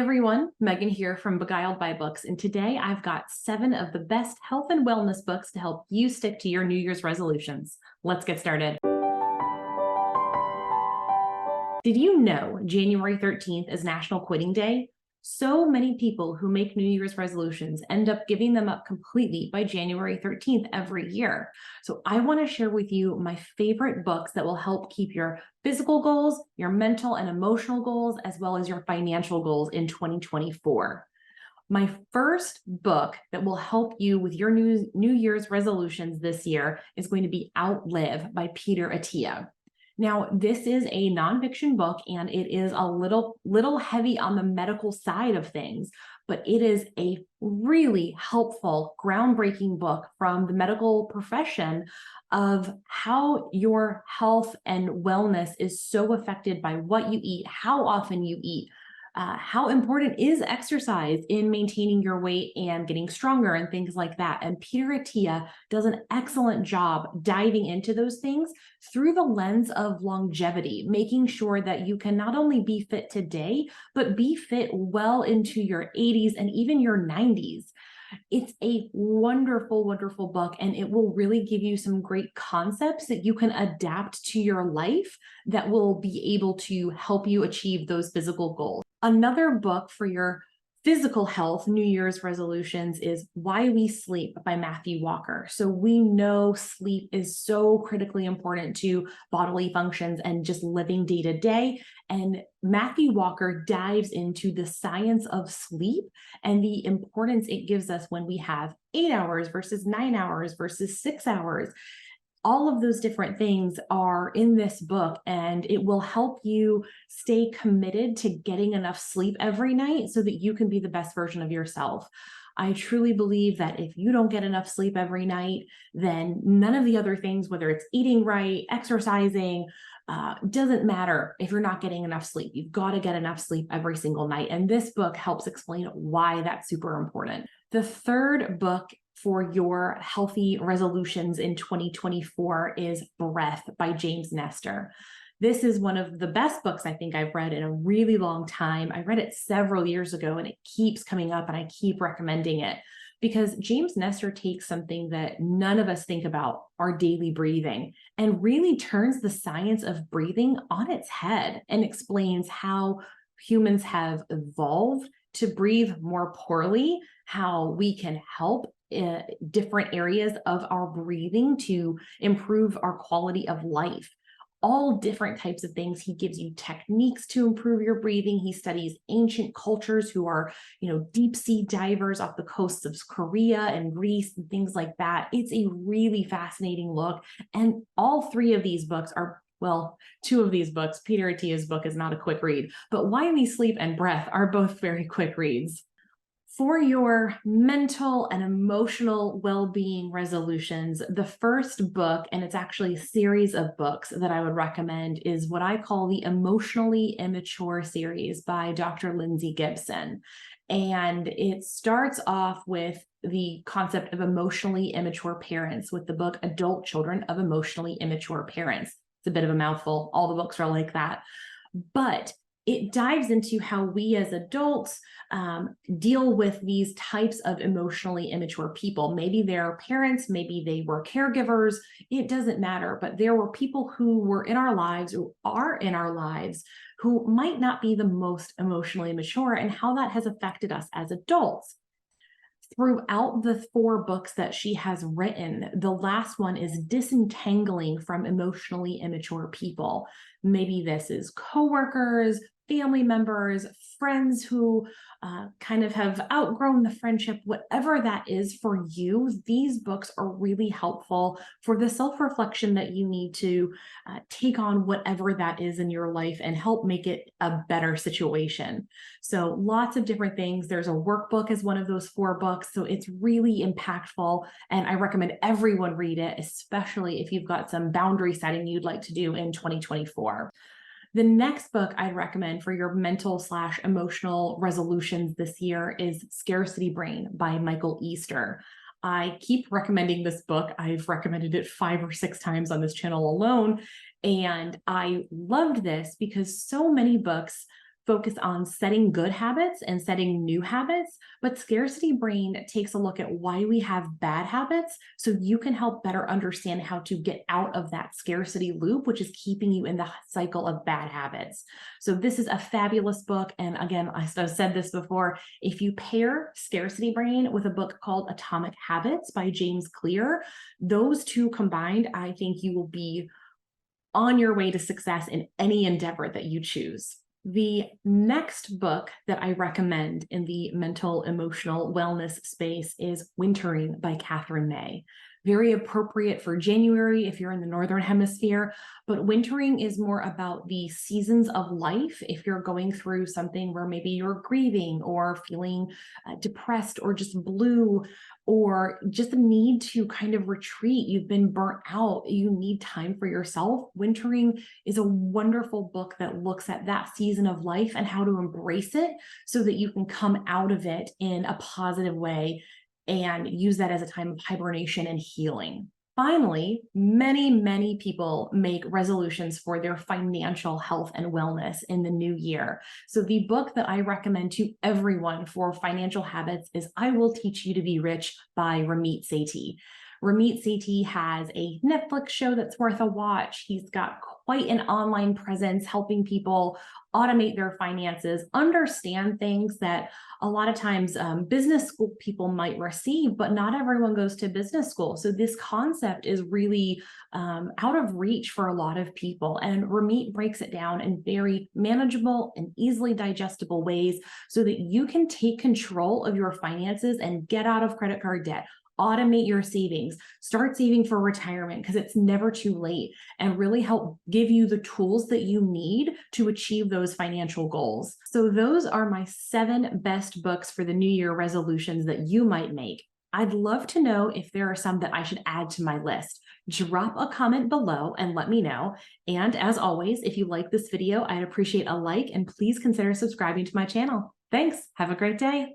everyone, Megan here from Beguiled by Books, and today I've got 7 of the best health and wellness books to help you stick to your New Year's resolutions. Let's get started. Did you know January 13th is National Quitting Day? So many people who make New Year's resolutions end up giving them up completely by January 13th every year. So I want to share with you my favorite books that will help keep your physical goals, your mental and emotional goals, as well as your financial goals in 2024. My first book that will help you with your New Year's resolutions this year is going to be Outlive by Peter Attia. Now, this is a nonfiction book, and it is a little heavy on the medical side of things, but it is a really helpful, groundbreaking book from the medical profession of how your health and wellness is so affected by what you eat, how often you eat, how important is exercise in maintaining your weight and getting stronger and things like that. And Peter Attia does an excellent job diving into those things through the lens of longevity, making sure that you can not only be fit today, but be fit well into your 80s and even your 90s. It's a wonderful, wonderful book, and it will really give you some great concepts that you can adapt to your life that will be able to help you achieve those physical goals. Another book for your physical health New Year's resolutions is Why We Sleep by Matthew Walker. So we know sleep is so critically important to bodily functions and just living day to day. And Matthew Walker dives into the science of sleep and the importance it gives us when we have 8 hours versus 9 hours versus 6 hours. All of those different things are in this book, and it will help you stay committed to getting enough sleep every night so that you can be the best version of yourself. I truly believe that if you don't get enough sleep every night, then none of the other things, whether it's eating right, exercising, doesn't matter if you're not getting enough sleep. You've got to get enough sleep every single night. And this book helps explain why that's super important. The third book for your healthy resolutions in 2024 is Breath by James Nestor. This is one of the best books I think I've read in a really long time. I read it several years ago, and it keeps coming up, and I keep recommending it because James Nestor takes something that none of us think about, our daily breathing, and really turns the science of breathing on its head and explains how humans have evolved to breathe more poorly, how we can help different areas of our breathing to improve our quality of life. All different types of things. He gives you techniques to improve your breathing. He studies ancient cultures who are, deep sea divers off the coasts of Korea and Greece and things like that. It's a really fascinating look. And all 3 of these books are, well, 2 of these books, Peter Attia's book is not a quick read, but Why We Sleep and Breath are both very quick reads. For your mental and emotional well-being resolutions, the first book, and it's actually a series of books that I would recommend, is what I call the Emotionally Immature series by Dr. Lindsay Gibson. And it starts off with the concept of emotionally immature parents with the book Adult Children of Emotionally Immature Parents. It's a bit of a mouthful. All the books are like that. But it dives into how we as adults deal with these types of emotionally immature people. Maybe they're parents, maybe they were caregivers, it doesn't matter, but there were people who were in our lives or are in our lives who might not be the most emotionally mature, and how that has affected us as adults. Throughout the 4 books that she has written, the last one is disentangling from emotionally immature people. Maybe this is coworkers, family members, friends who kind of have outgrown the friendship, whatever that is for you. These books are really helpful for the self-reflection that you need to take on whatever that is in your life and help make it a better situation. So lots of different things. There's a workbook as one of those 4 books. So it's really impactful, and I recommend everyone read it, especially if you've got some boundary setting you'd like to do in 2024. The next book I'd recommend for your mental/emotional resolutions this year is Scarcity Brain by Michael Easter. I keep recommending this book. I've recommended it 5 or 6 times on this channel alone, and I loved this because so many books focus on setting good habits and setting new habits, but Scarcity Brain takes a look at why we have bad habits so you can help better understand how to get out of that scarcity loop, which is keeping you in the cycle of bad habits. So this is a fabulous book. And again, I've said this before, if you pair Scarcity Brain with a book called Atomic Habits by James Clear, those two combined, I think you will be on your way to success in any endeavor that you choose. The next book that I recommend in the mental emotional wellness space is Wintering by Catherine May. Very appropriate for January if you're in the Northern Hemisphere, but wintering is more about the seasons of life. If you're going through something where maybe you're grieving or feeling depressed or just blue, or just a need to kind of retreat, you've been burnt out, you need time for yourself. Wintering is a wonderful book that looks at that season of life and how to embrace it so that you can come out of it in a positive way and use that as a time of hibernation and healing. Finally, many people make resolutions for their financial health and wellness in the new year. So the book that I recommend to everyone for financial habits is I Will Teach You to Be Rich by Ramit Sethi. Ramit Sethi has a Netflix show that's worth a watch. He's got quite an online presence helping people automate their finances, understand things that a lot of times business school people might receive, but not everyone goes to business school. So this concept is really out of reach for a lot of people. And Ramit breaks it down in very manageable and easily digestible ways so that you can take control of your finances and get out of credit card debt. Automate your savings, start saving for retirement because it's never too late, and really help give you the tools that you need to achieve those financial goals. So those are my 7 best books for the New Year resolutions that you might make. I'd love to know if there are some that I should add to my list. Drop a comment below and let me know. And as always, if you like this video, I'd appreciate a like and please consider subscribing to my channel. Thanks. Have a great day.